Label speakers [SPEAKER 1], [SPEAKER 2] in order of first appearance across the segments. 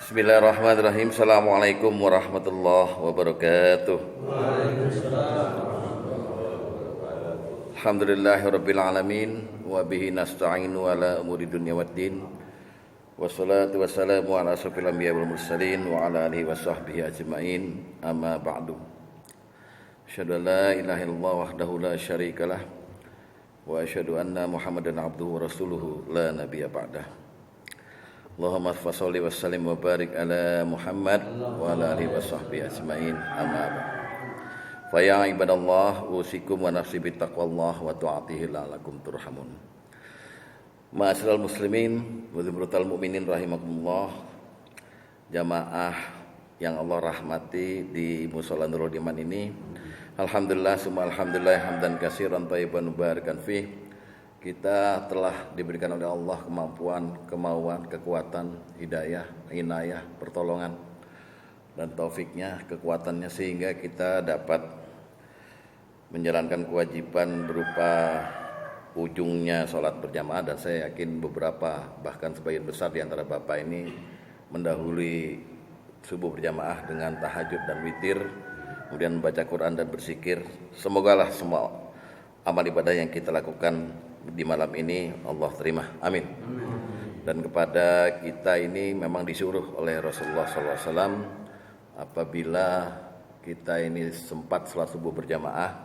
[SPEAKER 1] Bismillahirrahmanirrahim. Assalamualaikum warahmatullahi wabarakatuh. Alhamdulillahirabbil alamin wa bihi nasta'inu ala umuri dunya waddin. Wassalatu wassalamu ala asyrofil anbiya'i wal mursalin wa ala alihi washabbihi ajmain. Amma ba'du. Asyhadu an la ilaha illallah wahdahu la syarikalah wa asyhadu anna Muhammadan abduhu wa rasuluhu la nabiyya ba'dah. Allahumma shalli wa sallim wa barik ala Muhammad wa ala alihi wa sahbihi ajmain. Amma ba'd. Fa ya ibadallah usikum wa nafsi bi taqwallah wa ta'atihi la'allakum turhamun. Ma'asyiral muslimin wa zumratal mu'minin rahimakumullah. Jamaah yang Allah rahmati di Mushola Nurul Iman ini, alhamdulillah summa alhamdulillah hamdan katsiran thayyiban mubarakan fih. Kita telah diberikan oleh Allah kemampuan, kemauan, kekuatan, hidayah, inayah, pertolongan, dan taufiknya, kekuatannya, sehingga kita dapat menjalankan kewajiban berupa ujungnya sholat berjamaah. Dan saya yakin beberapa, bahkan sebagian besar di antara Bapak ini mendahului subuh berjamaah dengan tahajud dan witir, kemudian membaca Quran dan berzikir. Semogalah semua amal ibadah yang kita lakukan di malam ini Allah terima, amin. Dan kepada kita ini memang disuruh oleh Rasulullah SAW, apabila kita ini sempat sholat subuh berjamaah,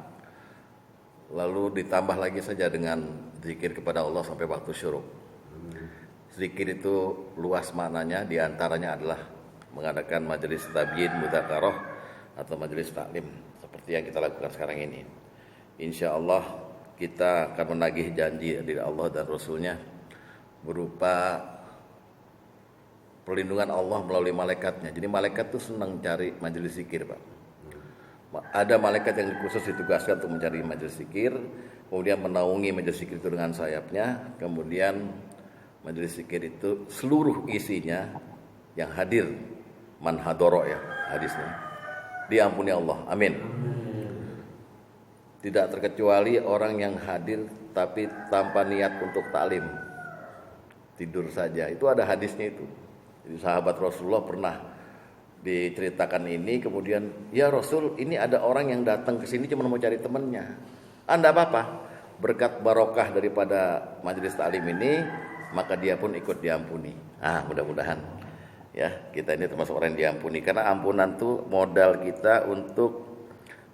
[SPEAKER 1] lalu ditambah lagi saja dengan zikir kepada Allah sampai waktu syuruk. Zikir itu luas maknanya, diantaranya adalah mengadakan majelis tabyin mudzakarah atau majelis taklim seperti yang kita lakukan sekarang ini. Insya Allah kita akan menagih janji dari Allah dan Rasulnya berupa perlindungan Allah melalui malaikatnya. Jadi malaikat itu senang cari majelis zikir, Pak. Ada malaikat yang khusus ditugaskan untuk mencari majelis zikir, kemudian menaungi majelis zikir itu dengan sayapnya. Kemudian majelis zikir itu seluruh isinya yang hadir, man hadoro ya hadisnya, diampuni Allah, amin. Tidak terkecuali orang yang hadir tapi tanpa niat untuk taklim, tidur saja. Itu ada hadisnya itu. Jadi sahabat Rasulullah pernah diceritakan ini, kemudian ya Rasul, ini ada orang yang datang ke sini cuma mau cari temannya. Anda apa-apa, berkat barokah daripada majelis taklim ini, maka dia pun ikut diampuni. Mudah-mudahan ya kita ini termasuk orang yang diampuni, karena ampunan itu modal kita untuk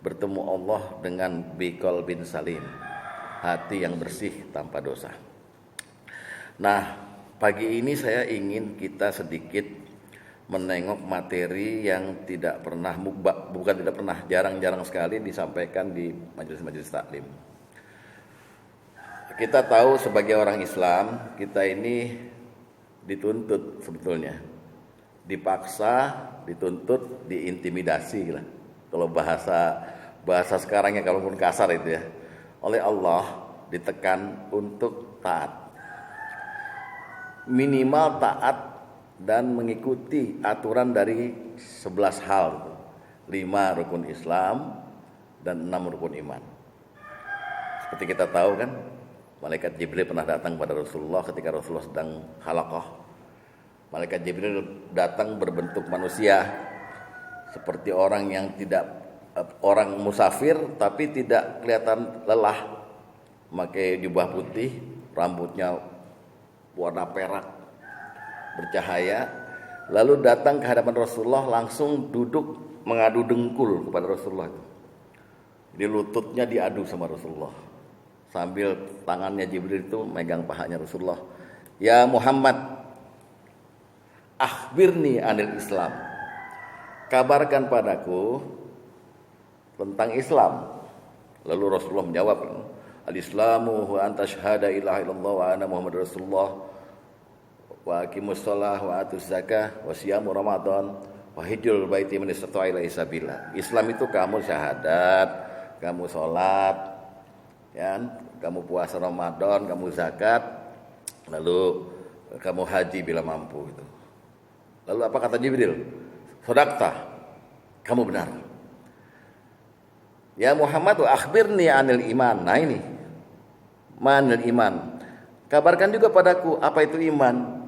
[SPEAKER 1] bertemu Allah dengan biqal bin salim, hati yang bersih tanpa dosa. Nah, pagi ini saya ingin kita sedikit menengok materi yang tidak pernah jarang-jarang sekali disampaikan di majelis-majelis taklim. Kita tahu sebagai orang Islam, kita ini dituntut sebetulnya, dipaksa, dituntut, diintimidasi lah. Kalau bahasa sekarangnya, kalaupun kasar itu ya, oleh Allah ditekan untuk taat, minimal taat dan mengikuti aturan dari 11 hal, 5 rukun Islam dan 6 rukun iman. Seperti kita tahu kan, malaikat Jibril pernah datang pada Rasulullah ketika Rasulullah sedang halaqah. Malaikat Jibril datang berbentuk manusia, seperti orang yang orang musafir tapi tidak kelihatan lelah, memakai jubah putih, rambutnya warna perak bercahaya, lalu datang ke hadapan Rasulullah, langsung duduk mengadu dengkul kepada Rasulullah. Jadi lututnya diadu sama Rasulullah, sambil tangannya Jibril itu megang pahanya Rasulullah. Ya Muhammad, akhbirni anil Islam, kabarkan padaku tentang Islam. Lalu Rasulullah menjawab, al-Islamu wa anta syahada ilaha illallah wa anna Muhammad Rasulullah wa aqimus shalah wa atuz zakah wa siyamu ramadan wa hijjul baiti man istata'a ilaihi sabila. Islam itu kamu syahadat, kamu salat, ya, kamu puasa Ramadan, kamu zakat, lalu kamu haji bila mampu gitu. Lalu apa kata Jibril? Shadaqta, kamu benar. Ya Muhammad, wa akhbirni anil iman. Nah ini, manil iman. Kabarkan juga padaku apa itu iman.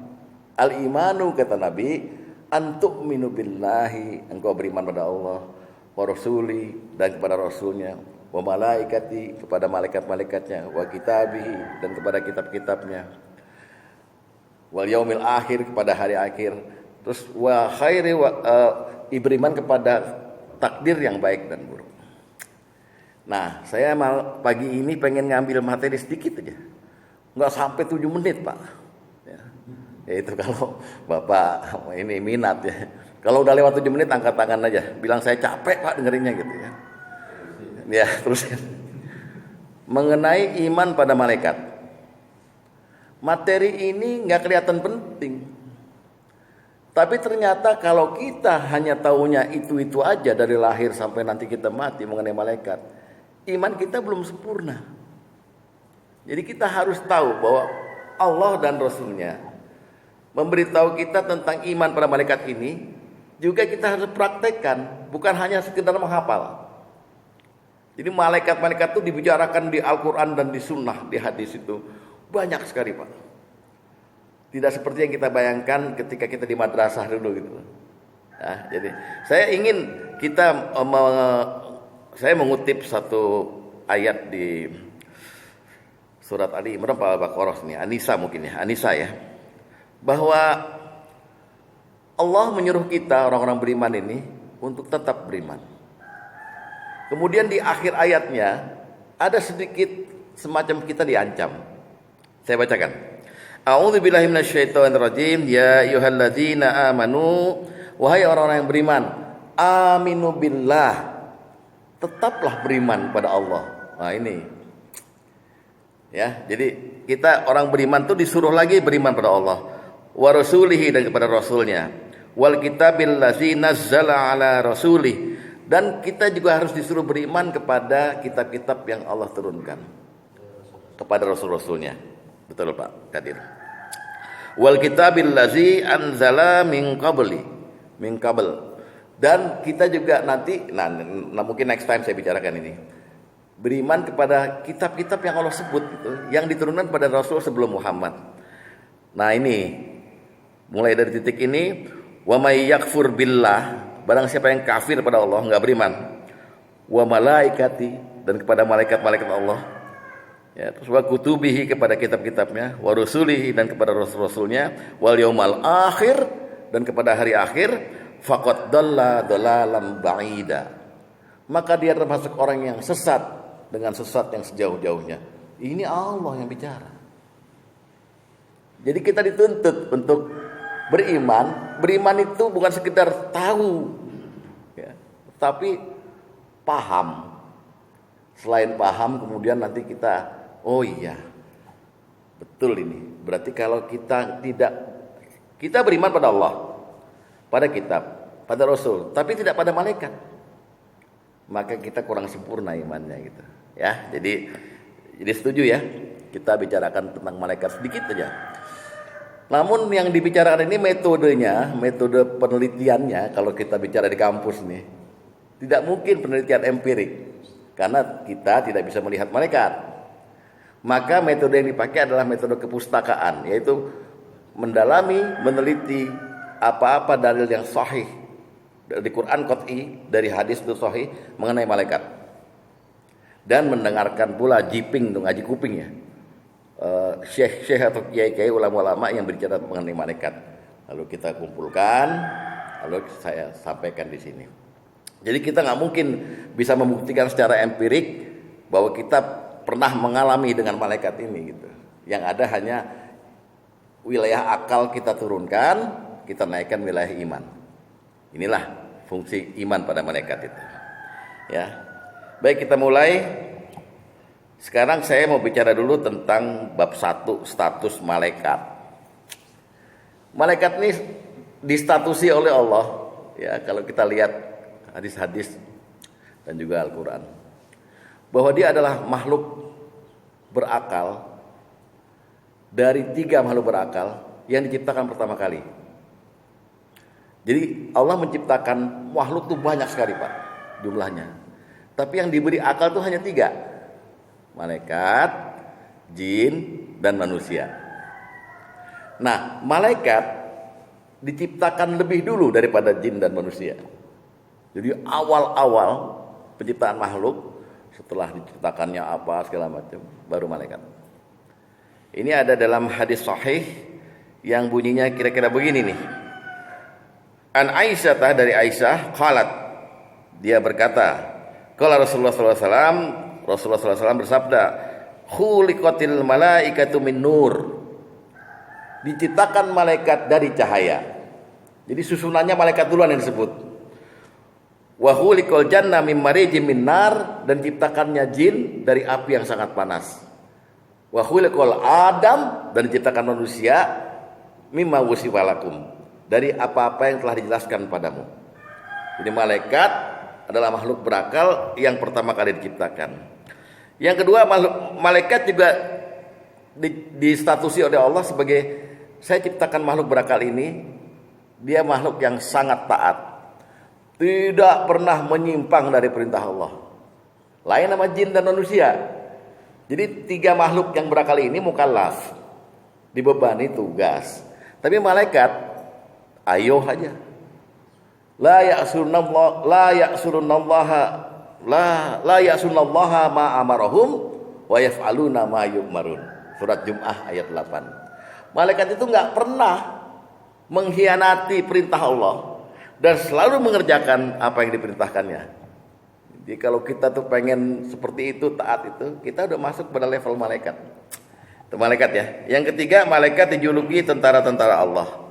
[SPEAKER 1] Al-imanu kata Nabi antu'minu billahi, engkau beriman pada Allah, wa rasuli, dan kepada rasulnya, wa malaikati, kepada malaikat-malaikatnya, wa kitabihi, dan kepada kitab-kitabnya, wal yaumil akhir, kepada hari akhir, terus wa khairi beriman kepada takdir yang baik dan buruk. Nah, saya pagi ini pengen ngambil materi sedikit aja, nggak sampai 7 menit Pak. Ya itu kalau Bapak ini minat ya. Kalau udah lewat 7 menit angkat tangan aja, bilang saya capek Pak dengerinnya gitu ya. Ya terus mengenai iman pada malaikat. Materi ini nggak kelihatan penting, tapi ternyata kalau kita hanya taunya itu aja dari lahir sampai nanti kita mati mengenai malaikat, iman kita belum sempurna. Jadi kita harus tahu bahwa Allah dan Rasulnya memberitahu kita tentang iman pada malaikat ini, juga kita harus praktekkan, bukan hanya sekedar menghafal. Jadi malaikat-malaikat itu dibicarakan di Al-Quran dan di Sunnah, di hadis itu banyak sekali Pak. Tidak seperti yang kita bayangkan ketika kita di madrasah dulu gitu. Nah, jadi saya ingin saya mengutip satu ayat di surat Ali Imran Al-Baqarah ini, An-Nisa mungkin ya, An-Nisa ya. Bahwa Allah menyuruh kita orang-orang beriman ini untuk tetap beriman. Kemudian di akhir ayatnya ada sedikit semacam kita diancam. Saya bacakan. A'udzubillahi minasyaitonirrajim. Ya ayyuhalladzina amanu, wahai orang-orang yang beriman, aminu billah, tetaplah beriman pada Allah. Nah ini ya, jadi kita orang beriman tuh disuruh lagi beriman pada Allah, wa rasulihi, dan kepada rasulnya, wal kitabil ladzi nazzala ala rasulih, dan kita juga harus disuruh beriman kepada kitab-kitab yang Allah turunkan kepada rasul-rasulnya. Betul Pak Kadir. Wal kitabil ladzi anzala min qabl. Dan kita juga nanti mungkin next time saya bicarakan ini. Beriman kepada kitab-kitab yang Allah sebut gitu, yang diturunkan pada Rasul sebelum Muhammad. Nah ini mulai dari titik ini, wa may yakfur billah, barang siapa yang kafir pada Allah, enggak beriman, wa malaikati, dan kepada malaikat-malaikat Allah, ya, terus wa kutubihi, kepada kitab-kitabnya, wa rusulihi, dan kepada rasul-rasulnya, wal yaumal akhir, dan kepada hari akhir, faqad dalla dalalan ba'ida, maka dia termasuk orang yang sesat dengan sesat yang sejauh-jauhnya. Ini Allah yang bicara. Jadi kita dituntut untuk beriman. Beriman itu bukan sekedar tahu ya, tapi paham. Selain paham, kemudian nanti kita, oh iya, betul ini. Berarti kalau kita beriman pada Allah, pada kitab, pada Rasul, tapi tidak pada malaikat, maka kita kurang sempurna imannya gitu. Ya, jadi setuju ya, kita bicarakan tentang malaikat sedikit saja. Namun yang dibicarakan ini metode penelitiannya, kalau kita bicara di kampus nih, tidak mungkin penelitian empirik, karena kita tidak bisa melihat malaikat. Maka metode yang dipakai adalah metode kepustakaan, yaitu mendalami, meneliti apa-apa dalil yang sahih dari Quran qat'i, dari hadis itu sahih mengenai malaikat. Dan mendengarkan pula jiping, ngaji kuping ya, syekh atau kiai-kiai, ulama-ulama yang berbicara mengenai malaikat. Lalu kita kumpulkan, lalu saya sampaikan di sini. Jadi kita nggak mungkin bisa membuktikan secara empirik bahwa kita pernah mengalami dengan malaikat ini gitu. Yang ada hanya wilayah akal kita turunkan, kita naikkan wilayah iman. Inilah fungsi iman pada malaikat itu. Ya. Baik, kita mulai. Sekarang saya mau bicara dulu tentang bab 1, status malaikat. Malaikat ini distatusi oleh Allah, ya, kalau kita lihat hadis-hadis dan juga Al-Quran, bahwa dia adalah makhluk berakal dari 3 makhluk berakal yang diciptakan pertama kali. Jadi Allah menciptakan makhluk itu banyak sekali Pak jumlahnya. Tapi yang diberi akal itu hanya 3. Malaikat, jin, dan manusia. Nah, malaikat diciptakan lebih dulu daripada jin dan manusia. Jadi awal-awal penciptaan makhluk, setelah diciptakannya apa segala macam, baru malaikat. Ini ada dalam hadis sahih yang bunyinya kira-kira begini nih. An Aisyah, dari Aisyah, qalat, dia berkata, qala Rasulullah sallallahu alaihi wasallam, Rasulullah sallallahu alaihi wasallam bersabda, khuliqatil malaikatu min nur. Diciptakan malaikat dari cahaya. Jadi susunannya malaikat duluan yang disebut. Wa khuliqal janna mim marijim min nar, dan diciptakannya jin dari api yang sangat panas. Wa khuliqal adam, dan diciptakan manusia mimma wusifa lakum, dari apa-apa yang telah dijelaskan padamu. Jadi malaikat adalah makhluk berakal yang pertama kali diciptakan. Yang kedua, malaikat juga distatusi oleh Allah sebagai, saya ciptakan makhluk berakal ini, dia makhluk yang sangat taat, tidak pernah menyimpang dari perintah Allah. Lain sama jin dan manusia. Jadi 3 makhluk yang berakal ini mukallaf, dibebani tugas. Tapi malaikat ayo aja. La ya'sunallaha ma amarahum wa yaf'aluna ma yu'marun. Surat Jum'ah ayat 8. Malaikat itu enggak pernah mengkhianati perintah Allah dan selalu mengerjakan apa yang diperintahkannya. Jadi kalau kita tuh pengen seperti itu, taat itu, kita udah masuk pada level malaikat. Itu malaikat ya. Yang ketiga, malaikat dijuluki tentara-tentara Allah.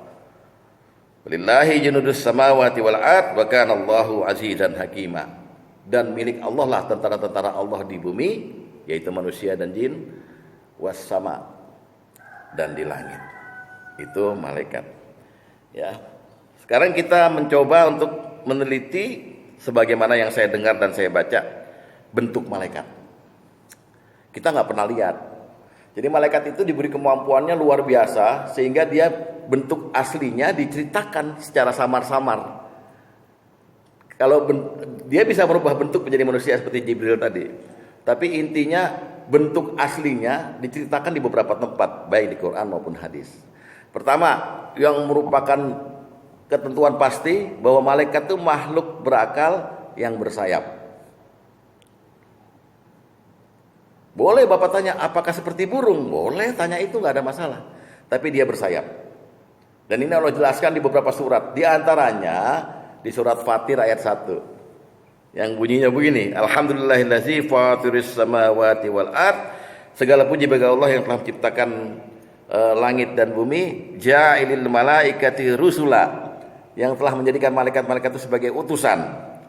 [SPEAKER 1] Lillahi junudus samawati wal ard wa kana Allahu azizan hakima. Dan milik Allah lah tentara-tentara Allah di bumi, yaitu manusia dan jin, was sama, dan di langit. Itu malaikat. Ya. Sekarang kita mencoba untuk meneliti sebagaimana yang saya dengar dan saya baca bentuk malaikat. Kita nggak pernah lihat. Jadi malaikat itu diberi kemampuannya luar biasa sehingga dia bentuk aslinya diceritakan secara samar-samar. Kalau dia bisa merubah bentuk menjadi manusia seperti Jibril tadi. Tapi intinya bentuk aslinya diceritakan di beberapa tempat, baik di Quran maupun hadis. Pertama, yang merupakan ketentuan pasti bahwa malaikat itu makhluk berakal yang bersayap. Boleh Bapak tanya, apakah seperti burung? Boleh, tanya itu, nggak ada masalah. Tapi dia bersayap. Dan ini Allah jelaskan di beberapa surat. Di antaranya di surat Fatir ayat 1. Yang bunyinya begini, Alhamdulillahillazi fatiris samawati wal ard. Segala puji bagi Allah yang telah menciptakan langit dan bumi. Ja'ilil malaikati rusula, yang telah menjadikan malaikat-malaikat itu sebagai utusan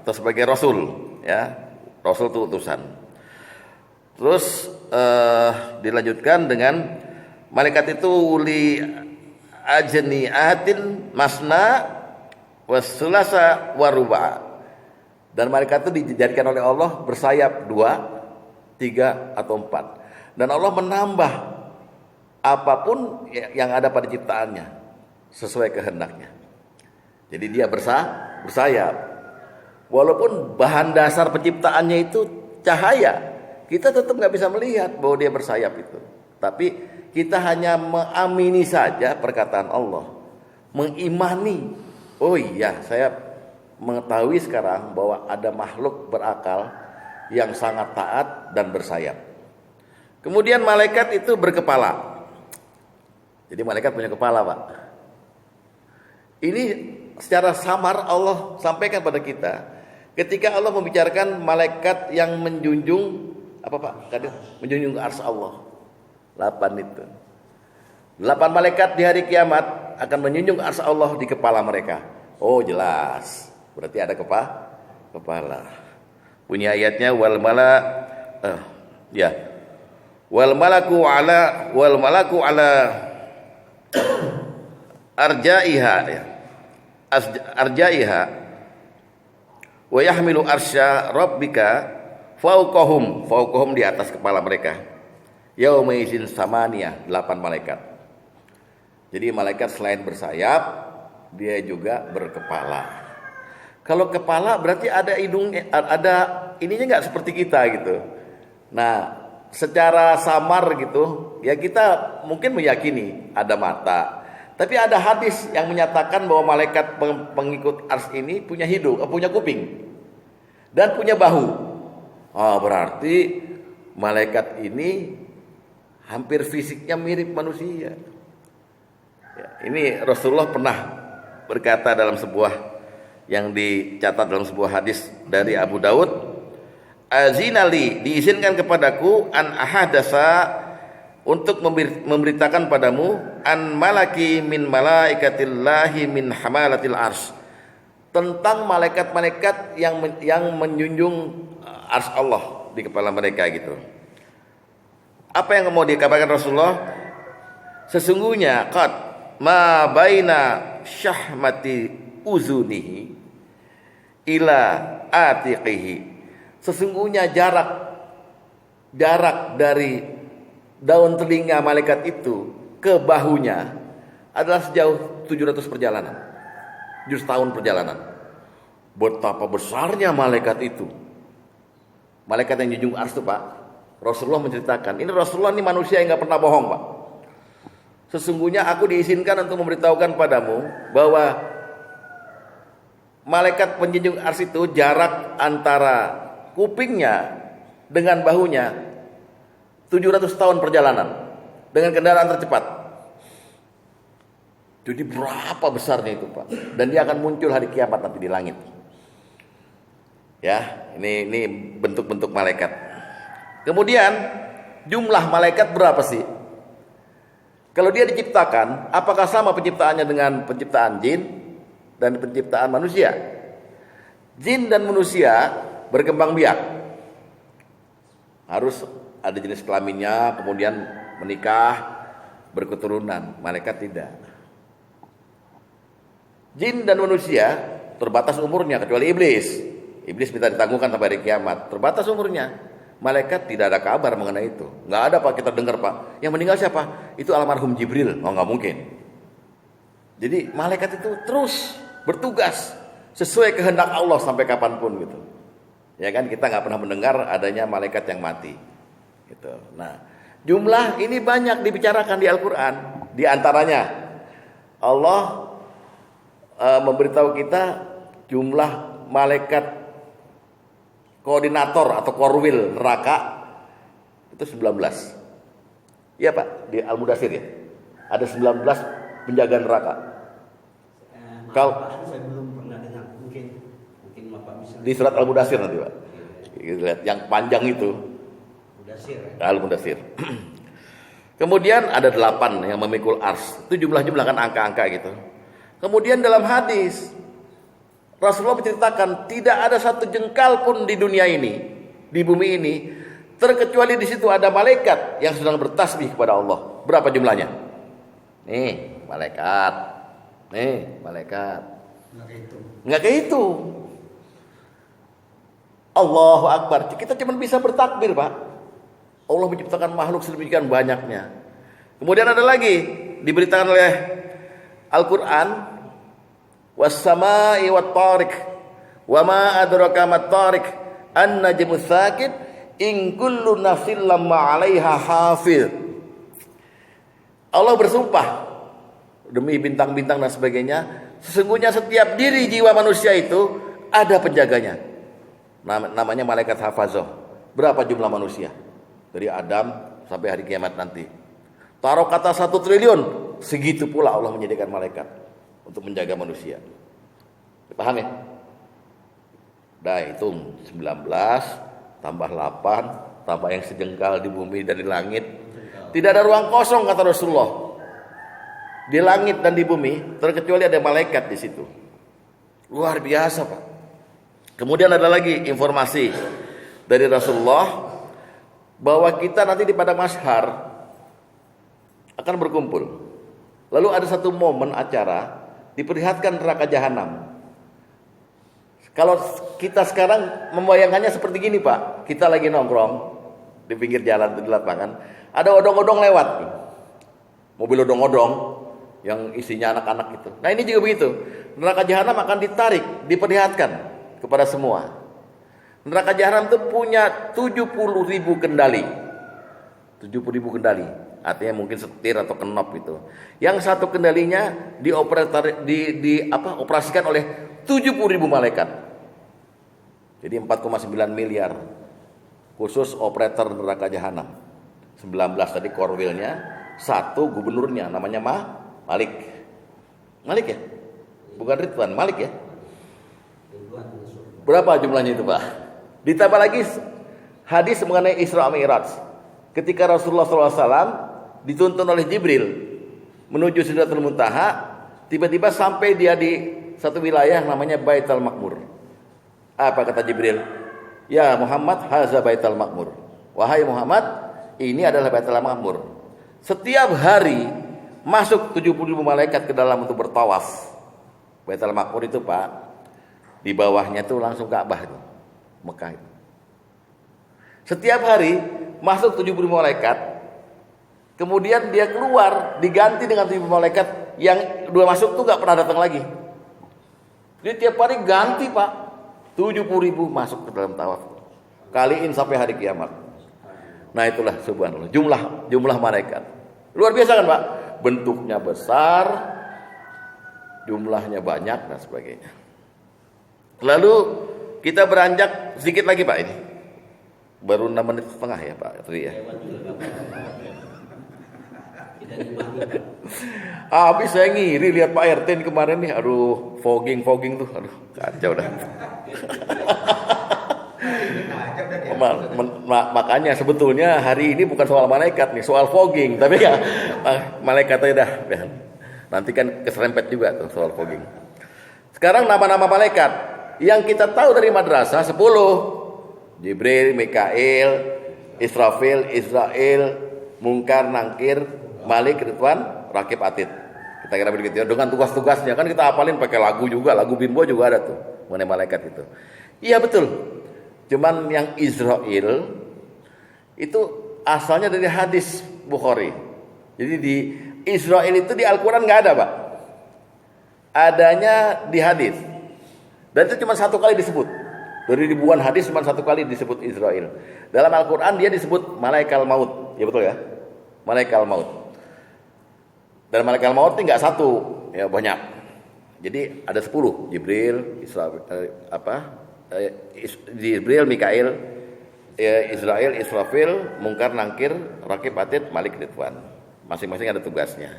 [SPEAKER 1] atau sebagai rasul, ya. Rasul itu utusan. Terus dilanjutkan dengan malaikat itu li ajniatin masna wasulasa waruba. Dan malaikat itu dijadikan oleh Allah bersayap 2, 3 atau 4. Dan Allah menambah apapun yang ada pada ciptaannya sesuai kehendaknya. Jadi dia bersayap. Walaupun bahan dasar penciptaannya itu cahaya, kita tetap nggak bisa melihat bahwa dia bersayap itu. Tapi kita hanya mengamini saja perkataan Allah, mengimani. Oh iya, saya mengetahui sekarang bahwa ada makhluk berakal yang sangat taat dan bersayap. Kemudian malaikat itu berkepala. Jadi malaikat punya kepala, Pak. Ini secara samar Allah sampaikan pada kita ketika Allah membicarakan malaikat yang menjunjung apa Pak? Menjunjung ke arsy Allah. 8 itu. 8 malaikat di hari kiamat akan menjunjung arsy Allah di kepala mereka. Oh, jelas. Berarti ada kepala. Punya ayatnya wal malaku ala arjaiha, ya. Arjaiha wa yahmilu arsya rabbika fauqahum di atas kepala mereka. Yauma izin samaniyah, 8 malaikat. Jadi malaikat selain bersayap, dia juga berkepala. Kalau kepala berarti ada hidungnya, ada ininya nggak seperti kita gitu. Nah, secara samar gitu, ya kita mungkin meyakini ada mata, Tapi ada hadis yang menyatakan bahwa malaikat pengikut ars ini punya hidung, punya kuping dan punya bahu. Berarti malaikat ini hampir fisiknya mirip manusia. Ya, ini Rasulullah pernah berkata dalam sebuah yang dicatat dalam sebuah hadis dari Abu Daud, azinali, diizinkan kepadaku an ahadasa, untuk memberitakan padamu an malaki min malaikatillahi min hamalatil ars, tentang malaikat-malaikat yang menjunjung ars Allah di kepala mereka gitu. Apa yang mau dikabarkan Rasulullah? Sesungguhnya qad ma baina syahmati uzunihi ila atiqihi, sesungguhnya jarak dari daun telinga malaikat itu ke bahunya adalah sejauh 700 perjalanan. 7 tahun perjalanan. Betapa besarnya malaikat itu. Malaikat yang junjung ars itu, Pak. Rasulullah menceritakan. Ini Rasulullah ini manusia yang gak pernah bohong, Pak. Sesungguhnya aku diizinkan untuk memberitahukan padamu bahwa malaikat penjunjung ars itu jarak antara kupingnya dengan bahunya 700 tahun perjalanan dengan kendaraan tercepat. Jadi berapa besarnya itu, Pak? Dan dia akan muncul hari kiamat nanti di langit. Ya, ini bentuk-bentuk malaikat. Kemudian jumlah malaikat berapa sih? Kalau dia diciptakan, apakah sama penciptaannya dengan penciptaan jin dan penciptaan manusia? Jin dan manusia berkembang biak. Harus ada jenis kelaminnya, kemudian menikah, berketurunan. Malaikat tidak. Jin dan manusia terbatas umurnya, kecuali iblis. Iblis minta ditangguhkan sampai hari kiamat. Terbatas umurnya. Malaikat tidak ada kabar mengenai itu. Nggak ada, Pak, kita dengar, Pak. Yang meninggal siapa? Itu almarhum Jibril. Nggak mungkin. Jadi malaikat itu terus bertugas sesuai kehendak Allah sampai kapanpun gitu. Ya kan, kita nggak pernah mendengar adanya malaikat yang mati. Gitu. Nah, jumlah ini banyak dibicarakan di Al-Quran. Di antaranya Allah memberitahu kita jumlah malaikat koordinator atau korwil neraka itu 19. Iya, Pak, di Al-Mudathir ya. Ada 19 penjaga neraka. Kalau
[SPEAKER 2] saya belum pernah dengar, mungkin Bapak bisa.
[SPEAKER 1] Di surat Al-Mudathir nanti, Pak. Lihat yang panjang itu. Al-Mudathir. Kemudian ada 8 yang memikul ars. Itu jumlah-jumlah kan angka-angka gitu. Kemudian dalam hadis Rasulullah menceritakan tidak ada satu jengkal pun di dunia ini, di bumi ini, terkecuali di situ ada malaikat yang sedang bertasbih kepada Allah. Berapa jumlahnya? Nih, malaikat. Nih, malaikat. Enggak kehitung. Allahu Akbar. Kita cuma bisa bertakbir, Pak. Allah menciptakan makhluk sedemikian banyaknya. Kemudian ada lagi diberitakan oleh Al-Quran, was-samaa'i wat-tariq, wa ma adraka mat-tariq, an-najmu tsaqib, in kullu nafsin lamma 'alaiha hafiz. Allah bersumpah demi bintang-bintang dan sebagainya, sesungguhnya setiap diri jiwa manusia itu ada penjaganya. Namanya malaikat hafazah. Berapa jumlah manusia? Dari Adam sampai hari kiamat nanti. Taruh kata 1 triliun, segitu pula Allah menyediakan malaikat untuk menjaga manusia. Paham ya? Dah hitung 19 tambah 8 tambah yang sejengkal di bumi dan di langit. Tidak ada ruang kosong kata Rasulullah. Di langit dan di bumi terkecuali ada malaikat di situ. Luar biasa, Pak. Kemudian ada lagi informasi dari Rasulullah bahwa kita nanti di padang mahsyar akan berkumpul. Lalu ada satu momen acara diperlihatkan neraka jahanam. Kalau kita sekarang membayangkannya seperti gini, Pak. Kita lagi nongkrong di pinggir jalan di lapangan, ada odong-odong lewat. Mobil odong-odong yang isinya anak-anak itu. Nah, ini juga begitu. Neraka jahanam akan ditarik, diperlihatkan kepada semua. Neraka jahanam itu punya 70.000 kendali. 70.000 kendali. artinya mungkin setir atau kenop itu. Yang satu kendalinya operasikan oleh 70.000 malaikat. Jadi 4,9 miliar khusus operator neraka jahanam. 19 tadi korwilnya, satu gubernurnya namanya Malik. Malik ya? Bukan Ridwan, Malik ya? Berapa jumlahnya itu, Pak? Ditambah lagi hadis mengenai Isra Mi'raj. Ketika Rasulullah SAW dituntun oleh Jibril menuju Sidratul Muntaha, tiba-tiba sampai dia di satu wilayah namanya Baitul Maqmur. Apa kata Jibril? Ya Muhammad, haza Baitul Maqmur. Wahai Muhammad, ini adalah Baitul Maqmur. Setiap hari masuk 70.000 malaikat ke dalam untuk bertawaf. Baitul Maqmur itu, Pak, di bawahnya tuh langsung Ka'bah itu, Mekah itu. Setiap hari masuk 70.000 malaikat. Kemudian dia keluar diganti dengan 70 malaikat yang dua masuk tuh nggak pernah datang lagi. Jadi tiap hari ganti, Pak. 70.000 masuk ke dalam tawaf. Kaliin sampai hari kiamat. Nah itulah subhanallah jumlah malaikat. Luar biasa kan, Pak? Bentuknya besar, jumlahnya banyak dan sebagainya. Lalu kita beranjak sedikit lagi, Pak, ini. Baru 6 menit setengah ya, Pak Tri ya. Habis saya ngiri lihat Pak RT kemarin nih, aduh fogging tuh, aduh kacau dah. Makanya sebetulnya hari ini bukan soal malaikat nih, soal fogging, tapi ya malaikatnya dah. Nanti kan keserempet juga tuh soal fogging. Sekarang nama-nama malaikat yang kita tahu dari madrasah 10. Jibril, Mikail, Israfil, Israel, Munkar, Nangkir, Malik, Ridwan, Rakib, Atid. Kita kira begitu ya. Dengan tugas-tugasnya kan kita hafalin pakai lagu juga, lagu Bimbo juga ada tuh mengenai malaikat itu. Iya betul. Cuman yang Israel itu asalnya dari hadis Bukhari. Jadi di Israel itu di Al-Quran nggak ada, Pak. Adanya di hadis. Dan itu cuma satu kali disebut. Dari ribuan hadis cuma satu kali disebut Israel. Dalam Al-Quran dia disebut Malaikal Maut. Ya betul ya? Malaikal Maut. Dan Malaikal Maut ini nggak satu, ya banyak. Jadi ada 10. Jibril, Jibril, Mikail, Israel, Israfil, Munkar, Nangkir, Rakib, Atid, Malik, Ridwan. Masing-masing ada tugasnya.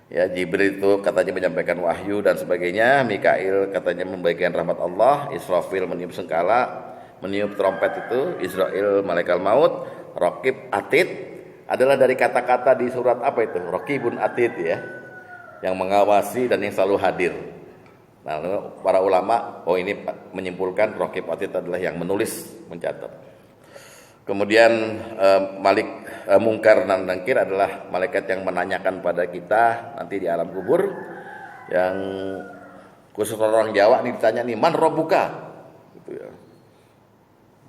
[SPEAKER 1] Ya, Jibril itu katanya menyampaikan wahyu dan sebagainya, Mikail katanya membagikan rahmat Allah, Israfil meniup sengkala, meniup trompet itu, Israel Malaikal Maut, Rakib, Atid adalah dari kata-kata di surat apa itu? Rakibun Atid ya, yang mengawasi dan yang selalu hadir. Nah, para ulama ini menyimpulkan Rakib, Atid adalah yang menulis, mencatat. Kemudian Munkar dan Nangkir adalah malaikat yang menanyakan pada kita nanti di alam kubur. Yang khusus orang Jawa nih ditanya nih, man rabbuka? Gitu ya.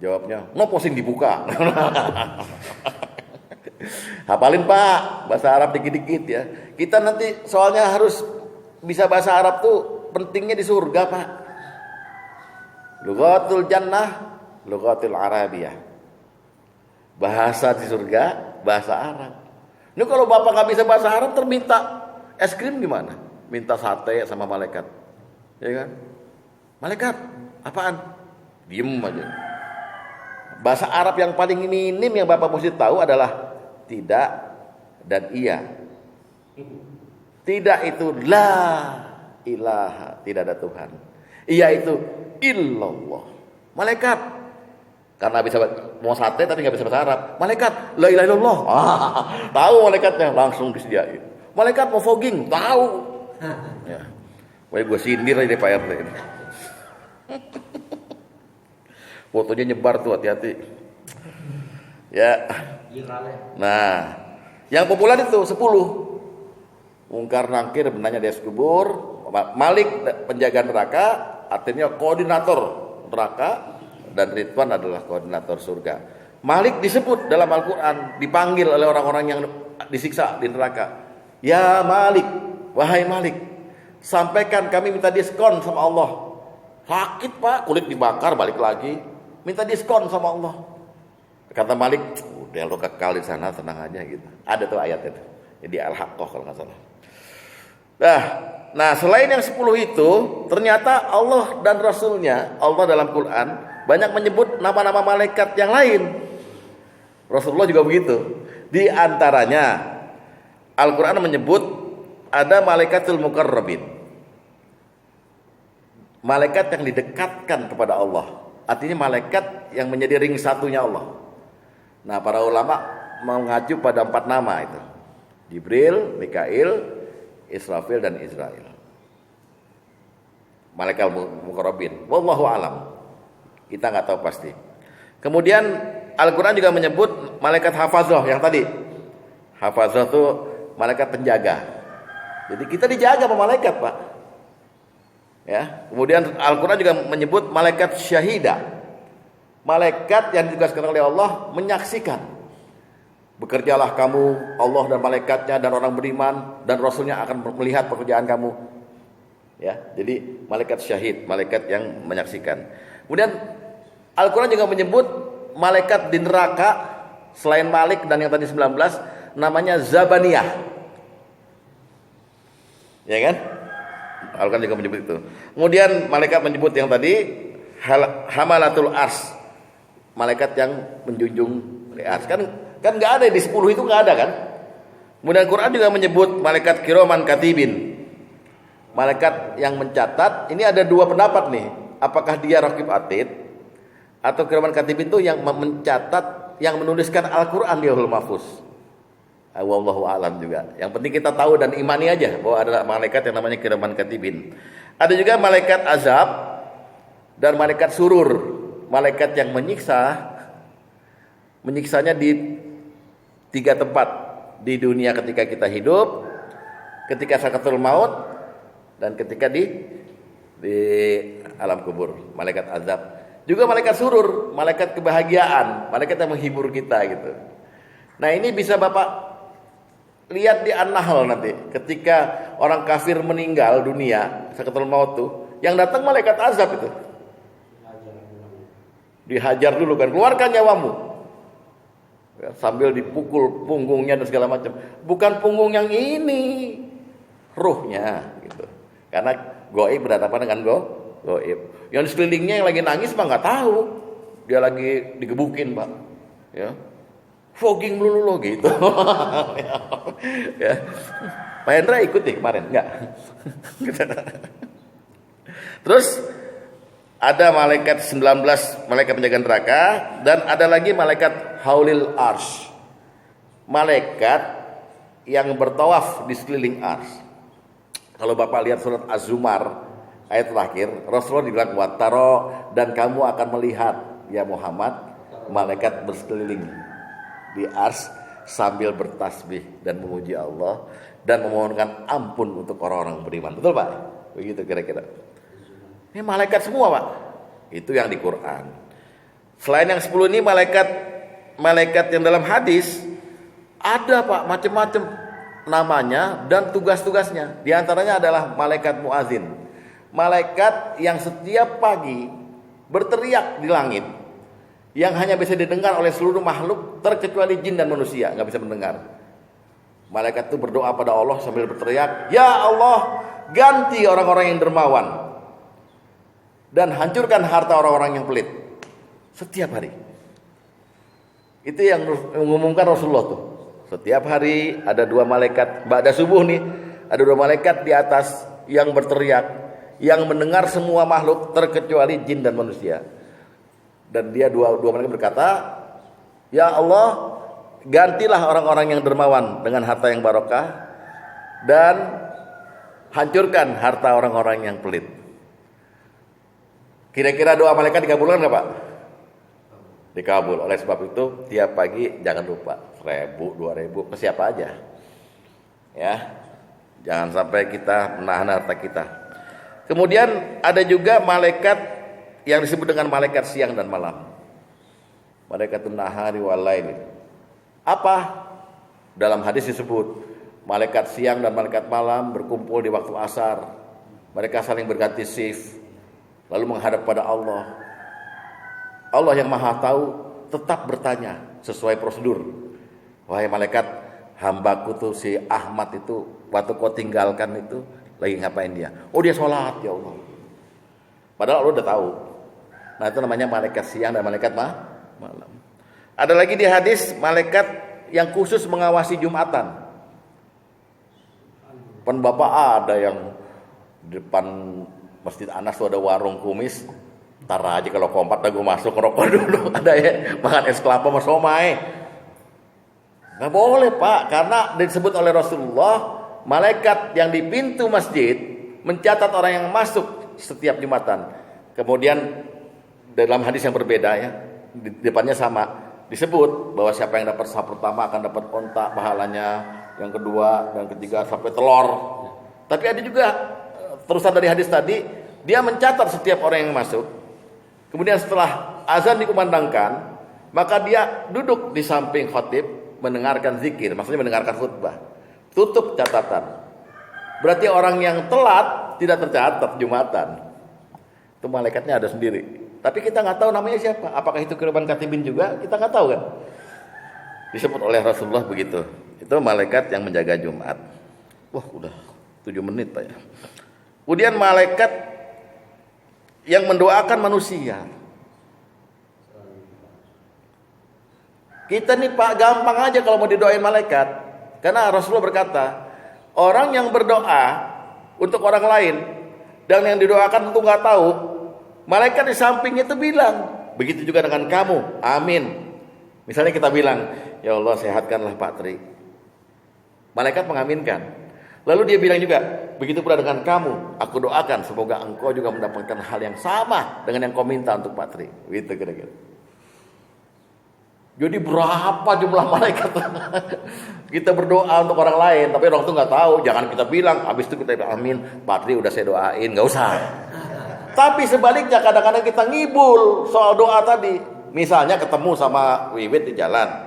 [SPEAKER 1] Jawabnya, nopo sing dibuka. Hafalin, Pak, bahasa Arab dikit-dikit ya. Kita nanti soalnya harus bisa bahasa Arab tuh pentingnya di surga, Pak. Lughatul jannah, lughatul arabiyah. Bahasa di surga, bahasa Arab. Ini kalau Bapak nggak bisa bahasa Arab, terminta es krim gimana? Minta sate sama malaikat, ya kan? Malaikat, apaan? Diem aja. Bahasa Arab yang paling minim yang Bapak mesti tahu adalah tidak dan iya. Tidak itu la ilaha, tidak ada Tuhan. Iya itu illallah. Malaikat karena bisa mau sate tapi nggak bisa bahasa Arab. Malaikat la ilaha illallah. Tahu malaikatnya langsung disediain. Malaikat mau fogging, tahu. Ya. Wah, gue sindir aja Pak RT ini. Fotonya nyebar tuh, hati-hati. Ya. Nah, yang populer itu 10. Munkar Nangkir benarnya di kubur, Malik penjaga neraka, artinya koordinator neraka. Dan Ridwan adalah koordinator surga. Malik disebut dalam Al-Quran, dipanggil oleh orang-orang yang disiksa di neraka. Ya Malik, wahai Malik, sampaikan kami minta diskon sama Allah. Sakit, Pak, kulit dibakar balik lagi, minta diskon sama Allah. Kata Malik, udah lo kekal di sana, tenang aja gitu. Ada tuh ayat itu. Jadi Al-Haqqah kalau nggak salah. Nah, selain yang 10 itu, ternyata Allah dan Rasulnya, Allah dalam Quran banyak menyebut nama-nama malaikat yang lain. Rasulullah juga begitu. Di antaranya Al-Quran menyebut ada malaikatul muqarrabin, malaikat yang didekatkan kepada Allah. Artinya malaikat yang menjadi ring satunya Allah. Nah, para ulama mengacu pada 4 nama itu: Jibril, Mikail, Israfil, dan Israil. Malaikat muqarrabin. Wallahu alam. Kita nggak tahu pasti. Kemudian Al-Quran juga menyebut malaikat hafazah yang tadi. Hafazah itu malaikat penjaga. Jadi kita dijaga sama malaikat, Pak. Ya. Kemudian Al-Quran juga menyebut malaikat syahida, malaikat yang ditugaskan oleh Allah menyaksikan. Bekerjalah kamu, Allah dan malaikatnya dan orang beriman dan Rasulnya akan melihat pekerjaan kamu. Ya, jadi malaikat syahid, malaikat yang menyaksikan. Kemudian Al-Quran juga menyebut malaikat di neraka selain Malik dan yang tadi 19, namanya Zabaniyah. Ya kan? Al-Quran juga menyebut itu. Kemudian malaikat menyebut yang tadi Hamalatul Ars, malaikat yang menjunjung di ars. Kan nggak ada di 10 itu, nggak ada kan? Kemudian Al-Quran juga menyebut malaikat Kiraman Katibin, malaikat yang mencatat. Ini ada 2 pendapat nih. Apakah dia Raqib Atid atau Kiraman Katibin itu yang mencatat, yang menuliskan Al-Quran di Lauhul Mahfuz. Wallahu a'lam juga. Yang penting kita tahu dan imani aja bahwa ada malaikat yang namanya Kiraman Katibin. Ada juga malaikat azab dan malaikat surur, malaikat yang menyiksanya di 3 tempat: di dunia ketika kita hidup, ketika sakaratul maut, dan ketika di alam kubur. Malaikat azab. Juga malaikat surur, malaikat kebahagiaan, malaikat yang menghibur kita gitu. Nah, ini bisa Bapak lihat di An-Nahl nanti, ketika orang kafir meninggal dunia, sakaratul maut tuh, yang datang malaikat azab itu. Dihajar dulu kan, keluarkan nyawamu. Ya, sambil dipukul punggungnya dan segala macam. Bukan punggung yang ini, ruhnya gitu. Karena goib berhadapan dengan goib. Yang di sekelilingnya yang lagi nangis mah nggak tahu, dia lagi digebukin, Pak. Ya. Fogging dulu lo gitu. Ya. Pak Hendra ikut nih kemarin, enggak? Terus ada malaikat 19, malaikat penjaga neraka, dan ada lagi malaikat Haulil Ars, malaikat yang bertawaf di sekeliling ars. Kalau Bapak lihat surat Az-Zumar ayat terakhir, Rasulullah dibilang wataro, dan kamu akan melihat ya Muhammad malaikat bersekeliling di ars sambil bertasbih dan memuji Allah dan memohonkan ampun untuk orang-orang beriman. Betul Pak? Begitu kira-kira. Ini malaikat semua Pak. Itu yang di Quran. Selain yang 10 ini malaikat yang dalam hadis ada Pak, macam-macam namanya dan tugas-tugasnya. Di antaranya adalah malaikat muazin, malaikat yang setiap pagi berteriak di langit, yang hanya bisa didengar oleh seluruh makhluk terkecuali jin dan manusia, nggak bisa mendengar. Malaikat itu berdoa pada Allah sambil berteriak, ya Allah, ganti orang-orang yang dermawan dan hancurkan harta orang-orang yang pelit. Setiap hari. Itu yang mengumumkan Rasulullah tuh. Setiap hari ada 2 malaikat, ba'da subuh nih, ada 2 malaikat di atas yang berteriak, yang mendengar semua makhluk terkecuali jin dan manusia. Dan dia dua malaikat berkata, ya Allah, gantilah orang-orang yang dermawan dengan harta yang barokah dan hancurkan harta orang-orang yang pelit. Kira-kira doa malaikat dikabulkan nggak Pak? Dikabul. Oleh sebab itu tiap pagi jangan lupa 1.000, 2.000 ke siapa aja, ya, jangan sampai kita menahan harta kita. Kemudian ada juga malaikat yang disebut dengan malaikat siang dan malam. Malaikatun nahari wal lail. Apa? Dalam hadis disebut malaikat siang dan malaikat malam berkumpul di waktu asar. Mereka saling berganti shift, lalu menghadap pada Allah. Allah yang Maha Tahu tetap bertanya, sesuai prosedur. Wahai malaikat, hambaku tuh si Ahmad itu waktu kau tinggalkan itu lagi ngapain dia? Oh, dia sholat, ya Allah. Padahal Allah udah tahu. Nah, itu namanya malaikat siang dan malaikat malam. Ada lagi di hadis malaikat yang khusus mengawasi Jumatan. Pan bapak ada yang depan Masjid Anas tuh ada warung kumis. Ntar aja kalau kompak dah gue masuk ngerokok dulu. Ada ya makan es kelapa sama somai. Nggak boleh Pak, karena disebut oleh Rasulullah, malaikat yang di pintu masjid mencatat orang yang masuk setiap Jumatan. Kemudian dalam hadis yang berbeda ya, di depannya sama, disebut bahwa siapa yang dapat sahab pertama akan dapat onta pahalanya, yang kedua dan ketiga sampai telur. Tapi ada juga terusan dari hadis tadi, dia mencatat setiap orang yang masuk. Kemudian setelah azan dikumandangkan, maka dia duduk di samping khatib mendengarkan zikir, maksudnya mendengarkan khutbah. Tutup catatan. Berarti orang yang telat tidak tercatat Jumatan. Itu malaikatnya ada sendiri. Tapi kita nggak tahu namanya siapa. Apakah itu kiraman katibin juga? Kita nggak tahu kan. Disebut oleh Rasulullah begitu. Itu malaikat yang menjaga Jumat. Wah, udah 7 menit Pak ya. Kemudian malaikat yang mendoakan manusia. Kita nih Pak gampang aja kalau mau didoain malaikat. Karena Rasulullah berkata, orang yang berdoa untuk orang lain dan yang didoakan tentu nggak tahu, malaikat di samping itu bilang, begitu juga dengan kamu, amin. Misalnya kita bilang, ya Allah sehatkanlah Pak Tri. Malaikat mengaminkan. Lalu dia bilang juga, begitu pula dengan kamu, aku doakan semoga engkau juga mendapatkan hal yang sama dengan yang kau minta untuk Pak Tri. Gitu kira-kira. Jadi berapa jumlah malaikat? Kita berdoa untuk orang lain, tapi orang itu nggak tahu. Jangan kita bilang, habis itu kita bilang amin, Pak Tri udah saya doain, nggak usah. Tapi sebaliknya kadang-kadang kita ngibul soal doa tadi. Misalnya ketemu sama Wiwit di jalan.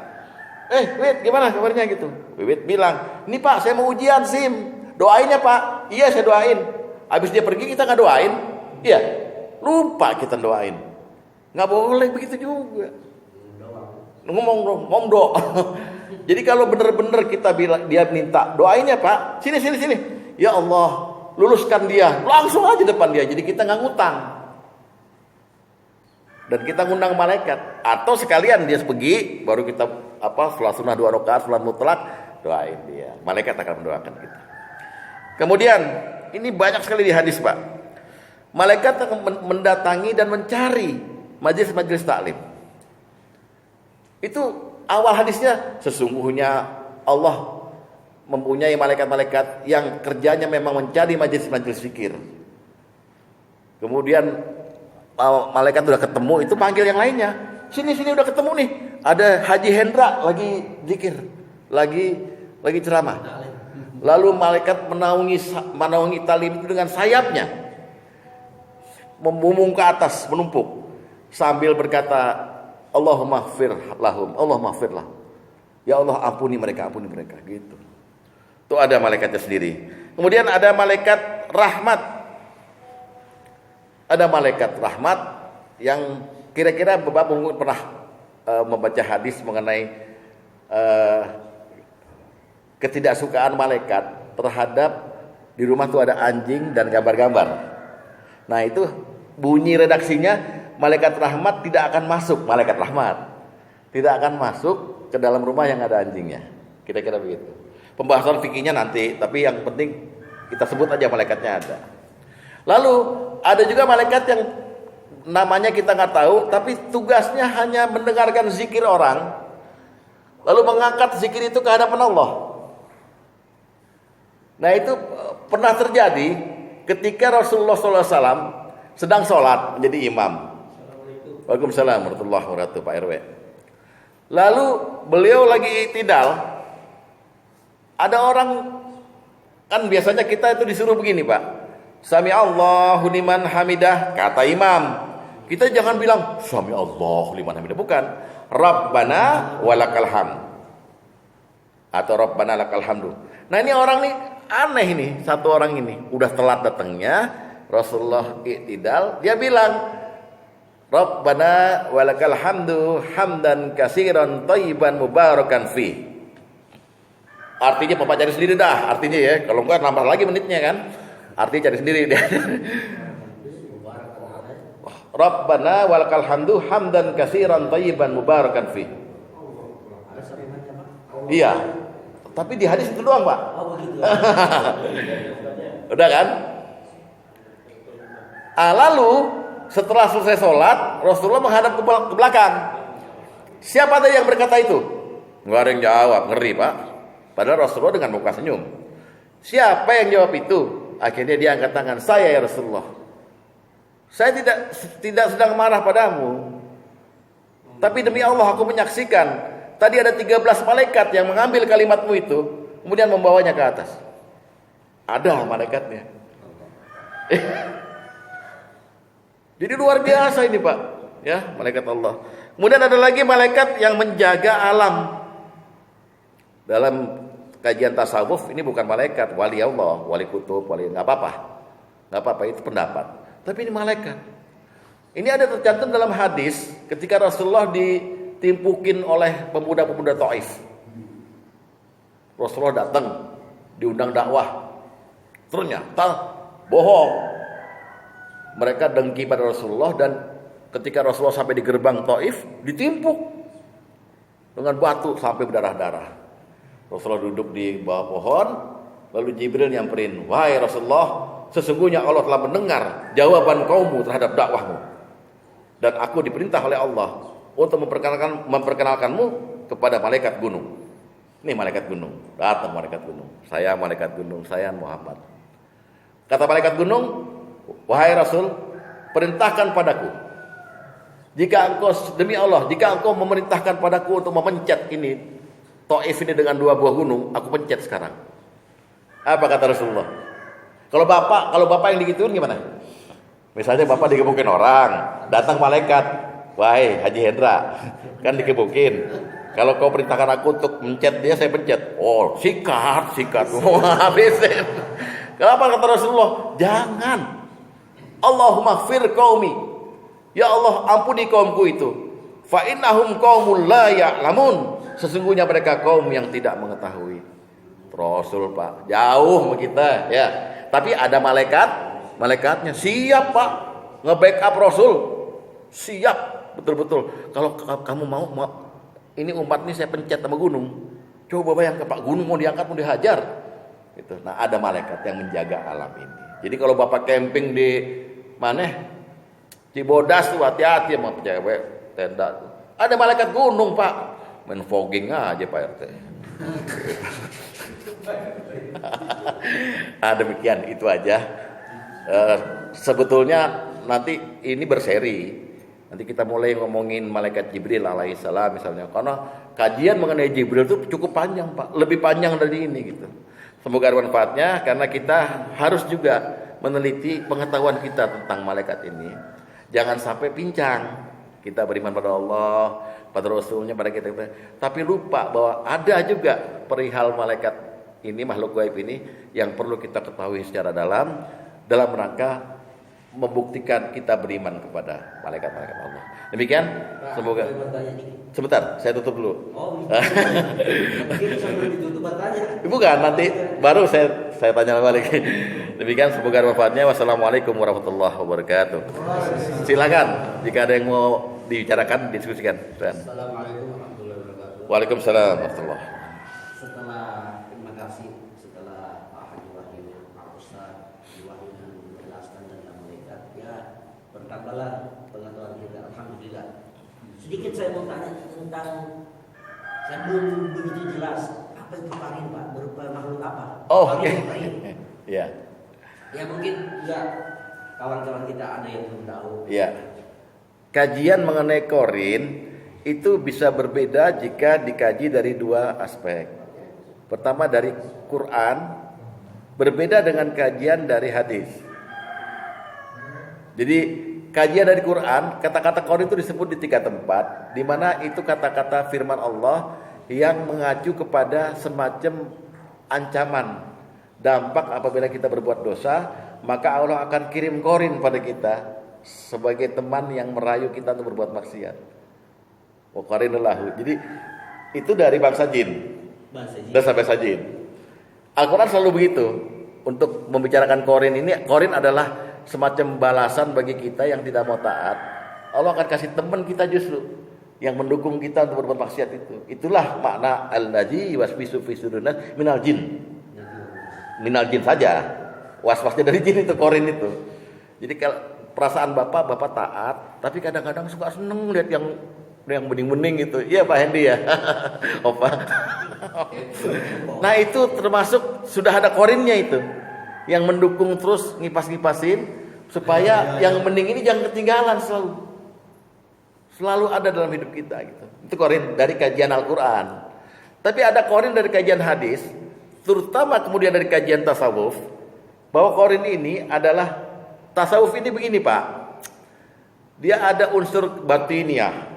[SPEAKER 1] Wit, gimana kabarnya gitu? Wiwit bilang, ini Pak saya mau ujian SIM. Doain ya Pak. Iya saya doain. Habis dia pergi kita nggak doain. Iya, lupa kita doain. Nggak boleh begitu juga. Ngomong do. Jadi kalau benar-benar kita bilang, dia minta doain ya Pak. Sini. Ya Allah, luluskan dia. Langsung aja depan dia. Jadi kita nggak ngutang. Dan kita ngundang malaikat. Atau sekalian dia pergi, baru kita setelah sunnah 2 rakaat, sholat mutlak, doain dia. Malaikat akan mendoakan kita. Kemudian ini banyak sekali di hadis Pak. Malaikat akan mendatangi dan mencari majelis-majelis taklim. Itu awal hadisnya, sesungguhnya Allah mempunyai malaikat-malaikat yang kerjanya memang mencari majelis-majelis zikir. Kemudian malaikat udah ketemu, itu panggil yang lainnya. Sini udah ketemu nih. Ada Haji Hendra lagi zikir, lagi ceramah. Lalu malaikat menaungi tali itu dengan sayapnya, membumbung ke atas, menumpuk, sambil berkata, Allahumma gfir lahum, Allahumma gfir lahum. Ya Allah ampuni mereka gitu. Itu ada malaikatnya sendiri. Kemudian ada malaikat rahmat. Ada malaikat rahmat yang kira-kira Bapak mungkin pernah membaca hadis mengenai ketidaksukaan malaikat terhadap di rumah tuh ada anjing dan gambar-gambar. Nah itu bunyi redaksinya, malaikat rahmat tidak akan masuk, malaikat rahmat tidak akan masuk ke dalam rumah yang ada anjingnya. Kira-kira begitu. Pembahasan fikihnya nanti, tapi yang penting kita sebut aja malaikatnya ada. Lalu ada juga malaikat yang namanya kita nggak tahu, tapi tugasnya hanya mendengarkan zikir orang, lalu mengangkat zikir itu ke hadapan Allah. Nah itu pernah terjadi ketika Rasulullah SAW sedang sholat menjadi imam. Waalaikumsalam warahmatullahi wabarakatuh Pak RW. Lalu beliau lagi i'tidal. Ada orang, kan biasanya kita itu disuruh begini Pak, Sami Allahu liman hamidah, kata imam. Kita jangan bilang Sami Allahu liman hamidah, bukan. Rabbana walakal hamd atau Rabbana lakal hamdu. Nah ini orang nih aneh ini, satu orang ini udah telat datangnya. Rasulullah i'tidal, dia bilang Rabbana walakal hamdu hamdan katsiran thayyiban mubarakan fi. Artinya Bapak cari sendiri dah, artinya ya. Kalau enggak nambah lagi menitnya kan. Artinya cari sendiri dia. Rabbana walakal hamdu hamdan katsiran thayyiban mubarakan fi. Iya. Tapi di hadis itu doang, Pak.
[SPEAKER 2] Oh begitu.
[SPEAKER 1] Udah kan? Lalu setelah selesai sholat, Rasulullah menghadap ke belakang. Siapa ada yang berkata itu? Nggak ada yang jawab, ngeri Pak. Padahal Rasulullah dengan muka senyum. Siapa yang jawab itu? Akhirnya dia angkat tangan, saya ya Rasulullah. Saya tidak sedang marah padamu. Tapi demi Allah aku menyaksikan. Tadi ada 13 malaikat yang mengambil kalimatmu itu, kemudian membawanya ke atas. Ada malaikatnya. Jadi luar biasa ini Pak, ya malaikat Allah. Kemudian ada lagi malaikat yang menjaga alam. Dalam kajian tasawuf ini bukan malaikat, wali Allah, wali kutub, wali nggak apa-apa itu pendapat. Tapi ini malaikat. Ini ada tercantum dalam hadis ketika Rasulullah ditimpukin oleh pemuda-pemuda Taif. Rasulullah datang, diundang dakwah. Ternyata bohong. Mereka dengki pada Rasulullah dan ketika Rasulullah sampai di gerbang Taif ditimpuk dengan batu sampai berdarah-darah. Rasulullah duduk di bawah pohon, lalu Jibril nyamperin, "Wahai Rasulullah, sesungguhnya Allah telah mendengar jawaban kaummu terhadap dakwahmu. Dan aku diperintah oleh Allah untuk memperkenalkanmu kepada malaikat gunung." Ini malaikat gunung, datang malaikat gunung. Saya malaikat gunung, saya Muhammad. Kata malaikat gunung, "Wahai Rasul, perintahkan padaku. Jika engkau demi Allah, jika engkau memerintahkan padaku untuk memencet ini Taif ini dengan 2 buah gunung, aku pencet sekarang." Apa kata Rasulullah? Kalau bapak yang digituin gimana? Misalnya bapak digebukin orang, datang malaikat, "Wahai Haji Hendra," kan digebukin. "Kalau kau perintahkan aku untuk mencet dia, saya pencet." "Oh, sikat." Habisin. Kenapa kata Rasulullah? Jangan. Allahumma ighfir qaumi. Ya Allah, ampuni kaumku itu. Fa innahum qaumul la ya'lamun. Sesungguhnya mereka kaum yang tidak mengetahui. Rasul Pak, jauh sama kita ya. Tapi ada malaikatnya siap Pak, nge-backup Rasul. Siap, betul-betul. Kalau kamu mau ini umat ini saya pencet sama gunung. Coba bayangkan Pak, gunung mau diangkat, mau dihajar. Gitu. Nah, ada malaikat yang menjaga alam ini. Jadi kalau Bapak camping di mana? Cibodas tuh hati-hati sama cewek tenda. Ada malaikat gunung Pak. Main fogging aja Pak RT. Demikian itu aja. Sebetulnya nanti ini berseri. Nanti kita mulai ngomongin malaikat Jibril alaihissalam misalnya. Karena kajian mengenai Jibril itu cukup panjang Pak. Lebih panjang dari ini gitu. Semoga bermanfaatnya karena kita harus juga meneliti pengetahuan kita tentang malaikat ini. Jangan sampai pincang. Kita beriman pada Allah, pada Rasulnya, pada kita. Tapi lupa bahwa ada juga perihal malaikat ini, makhluk gaib ini yang perlu kita ketahui secara dalam rangka membuktikan kita beriman kepada malaikat-malaikat Allah. Demikian, semoga. Sebentar, saya tutup dulu.
[SPEAKER 2] Oh, mungkin sambil ditutup bertanya.
[SPEAKER 1] Bukan, nanti baru saya tanya balik. Demikian, semoga bermanfaatnya. Wassalamualaikum warahmatullahi wabarakatuh. Silakan jika ada yang mau dibicarakan, diskusikan.
[SPEAKER 2] Assalamualaikum warahmatullahi wabarakatuh.
[SPEAKER 1] Waalaikumsalam warahmatullahi.
[SPEAKER 2] Terima kasih setelah Pak Haji Wahyu, Pak Ustaz Wahyu menjelaskan tentang malaikat, ya bertambahlah pengetahuan kita. Alhamdulillah. Sedikit saya mau tanya tentang, saya belum begitu jelas apa itu qarin Pak, berupa makhluk apa?
[SPEAKER 1] Oh, oke. Ya.
[SPEAKER 2] Ya mungkin enggak kawan-kawan kita ada yang belum tahu.
[SPEAKER 1] Ya. Kajian mengenai qarin itu bisa berbeda jika dikaji dari 2 aspek. Pertama dari Quran, berbeda dengan kajian dari hadis. Jadi kajian dari Quran, kata-kata qarin itu disebut di 3 tempat, di mana itu kata-kata firman Allah yang mengacu kepada semacam ancaman, dampak apabila kita berbuat dosa, maka Allah akan kirim qarin pada kita sebagai teman yang merayu kita untuk berbuat maksiat. Wa qarinul lahu. Jadi itu dari bangsa jin. Dan sampai sajin. Al-Quran selalu begitu. Untuk membicarakan korin ini, korin adalah semacam balasan bagi kita yang tidak mau taat. Allah akan kasih teman kita justru yang mendukung kita untuk berbuat maksiat itu. Itulah makna al-naji wasbisu fi sudunas minal jin. Minal jin saja. Was-wasnya dari jin itu, korin itu. Jadi kalau perasaan bapak taat, tapi kadang-kadang suka seneng lihat yang bening-bening gitu. Iya Pak Hendi ya. Opa. Nah itu termasuk sudah ada korinnya itu, yang mendukung terus ngipas-ngipasin supaya yang bening ini jangan ketinggalan, selalu ada dalam hidup kita gitu. Itu korin dari kajian Al-Quran. Tapi ada korin dari kajian hadis, terutama kemudian dari kajian tasawuf, bahwa korin ini adalah tasawuf ini begini Pak, dia ada unsur batiniah.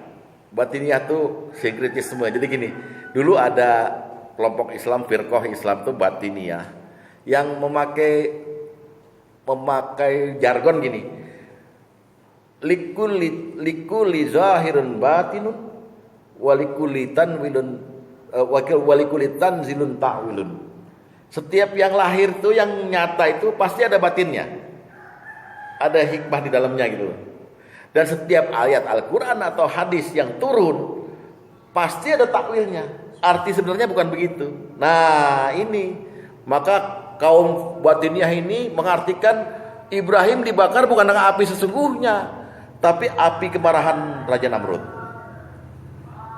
[SPEAKER 1] Batiniah itu sinkretisme. Jadi gini, dulu ada kelompok Islam, firqah Islam itu batiniah, yang memakai jargon gini, likulli zahirun batinun walikulitan wilun walikulitan zilun ta'wilun. Setiap yang lahir itu, yang nyata itu pasti ada batinnya, ada hikmah di dalamnya gitu. Dan setiap ayat Al-Quran atau hadis yang turun pasti ada takwilnya. Arti sebenarnya bukan begitu. Nah ini, maka kaum batiniah ini mengartikan Ibrahim dibakar bukan dengan api sesungguhnya, tapi api kemarahan Raja Namrud.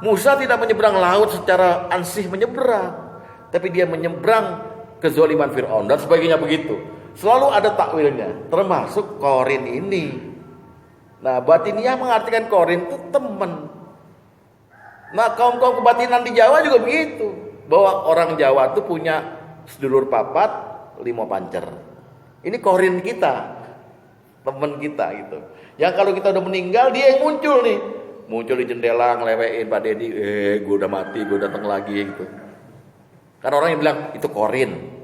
[SPEAKER 1] Musa tidak menyeberang laut secara ansih menyeberang, tapi dia menyeberang kezaliman Fir'aun dan sebagainya begitu. Selalu ada takwilnya, termasuk korin ini. Nah, batiniah mengartikan korin itu teman. Nah, kaum-kaum kebatinan di Jawa juga begitu, bahwa orang Jawa itu punya sedulur papat, 5 pancer. Ini korin kita, teman kita gitu. Yang kalau kita udah meninggal, dia yang muncul nih. Muncul di jendela ngelewein Pak Dedi, gue udah mati, gue datang lagi gitu. Kan orang yang bilang itu korin.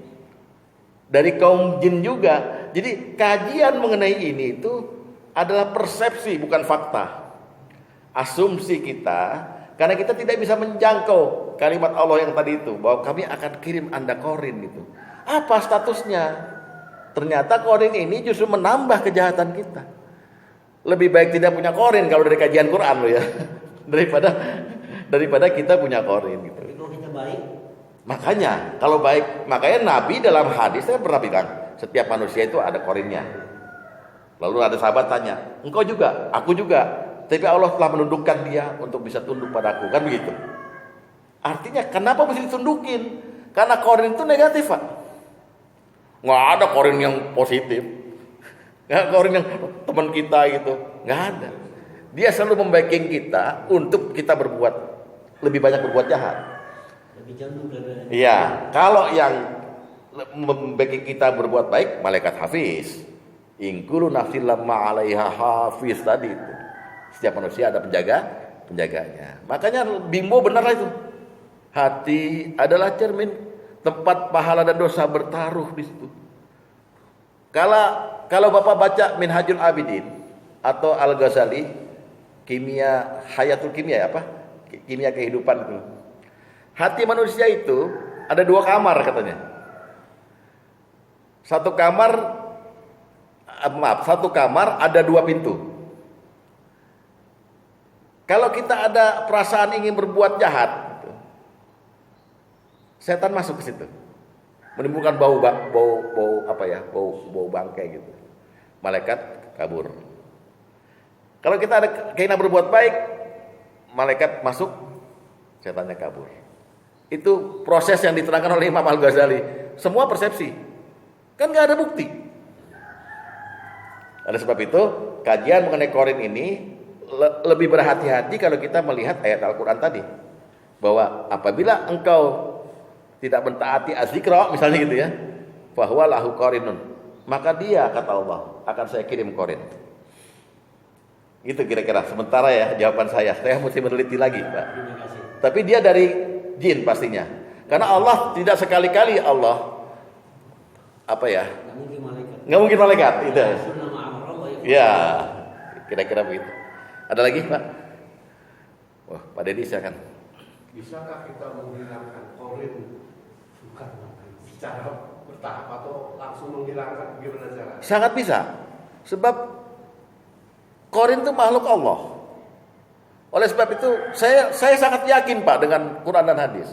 [SPEAKER 1] Dari kaum jin juga. Jadi kajian mengenai ini itu adalah persepsi, bukan fakta. Asumsi kita, karena kita tidak bisa menjangkau kalimat Allah yang tadi itu, bahwa kami akan kirim Anda korin gitu. Apa statusnya? Ternyata korin ini justru menambah kejahatan kita. Lebih baik tidak punya korin kalau dari kajian Quran loh ya, daripada kita punya korin gitu.
[SPEAKER 2] Tapi kalau kita baik,
[SPEAKER 1] makanya kalau baik, makanya Nabi dalam hadis saya pernah bilang, setiap manusia itu ada korinnya. Lalu ada sahabat tanya, engkau juga? Aku juga. Tapi Allah telah menundukkan dia untuk bisa tunduk padaku. Kan begitu. Artinya kenapa mesti ditundukin? Karena korin itu negatif Pak. Nggak ada korin yang positif. Nggak ada korin yang teman kita gitu. Nggak ada. Dia selalu membacking kita untuk kita berbuat, lebih banyak berbuat jahat.
[SPEAKER 2] lebih jantung daripada.
[SPEAKER 1] Iya. Kalau yang membacking kita berbuat baik, malaikat hafiz. Ingkulu nafsil lamma 'alaiha hafiz tadi itu. Setiap manusia ada penjaganya. Makanya Bimbo benar itu. Hati adalah cermin tempat pahala dan dosa bertaruh di situ. Kalau Bapak baca Minhajul Abidin atau Al-Ghazali, Hayatul Kimia apa? Kimia kehidupan itu. Hati manusia itu ada 2 kamar katanya. Satu kamar ada 2 pintu. Kalau kita ada perasaan ingin berbuat jahat, setan masuk ke situ, menimbulkan bau bangkai gitu. Malaikat kabur. Kalau kita ada keinginan berbuat baik, malaikat masuk, setannya kabur. Itu proses yang diterangkan oleh Imam Al-Ghazali. Semua persepsi, kan nggak ada bukti. Oleh sebab itu, kajian mengenai korin ini lebih berhati-hati kalau kita melihat ayat Al-Quran tadi, bahwa apabila engkau tidak mentaati az-zikra misalnya gitu ya, bahwa lahu korinun, maka dia kata Allah akan saya kirim korin. Itu kira-kira sementara ya jawaban saya mesti meneliti lagi Pak.
[SPEAKER 2] Terima kasih.
[SPEAKER 1] Tapi dia dari jin pastinya, karena Allah tidak sekali-kali Allah
[SPEAKER 2] Nggak mungkin malaikat.
[SPEAKER 1] nggak mungkin malaikat itu.
[SPEAKER 2] Sunnah ma'amar Allah
[SPEAKER 1] Ya, Kira-kira begitu. Ada lagi, Pak? Wah, Pak Dedi silakan.
[SPEAKER 3] Bisakah kita menghilangkan korin bukan secara bertahap atau langsung menghilangkan, bagaimana cara?
[SPEAKER 1] Sangat bisa. Sebab korin itu makhluk Allah. Oleh sebab itu saya sangat yakin Pak dengan Quran dan hadis.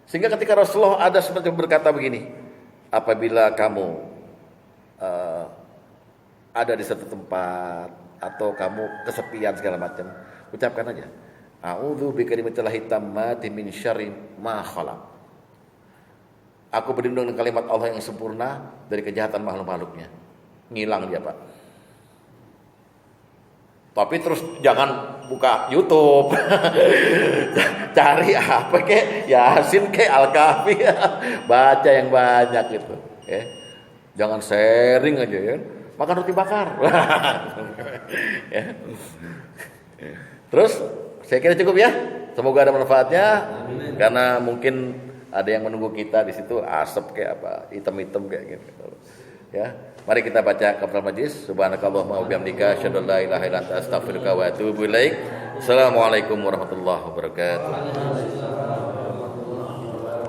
[SPEAKER 1] Sehingga ketika Rasulullah ada seperti berkata begini, apabila kamu ada di satu tempat atau kamu kesepian segala macam, ucapkan aja, a'udzu bikalimatillahit tammati min syarri ma khalaq. Aku berlindung dengan kalimat Allah yang sempurna dari kejahatan makhluk-makhluknya. Ngilang dia, Pak. Tapi terus jangan buka YouTube. Cari apa kek, Yasin kek, Al-Kahfi. Baca yang banyak itu, ya. Jangan sharing aja ya. Makan roti bakar. Ya. Terus saya kira cukup ya. Semoga ada manfaatnya.
[SPEAKER 2] Amin.
[SPEAKER 1] Karena mungkin ada yang menunggu kita di situ, asap kayak apa, hitam-hitam kayak gitu. Ya. Mari kita baca kafaratul majlis. Subhanakallahumma wa bihamdika asyhadu an la ilaha illa anta astaghfiruka wa atubu ilaik. Assalamualaikum warahmatullahi wabarakatuh.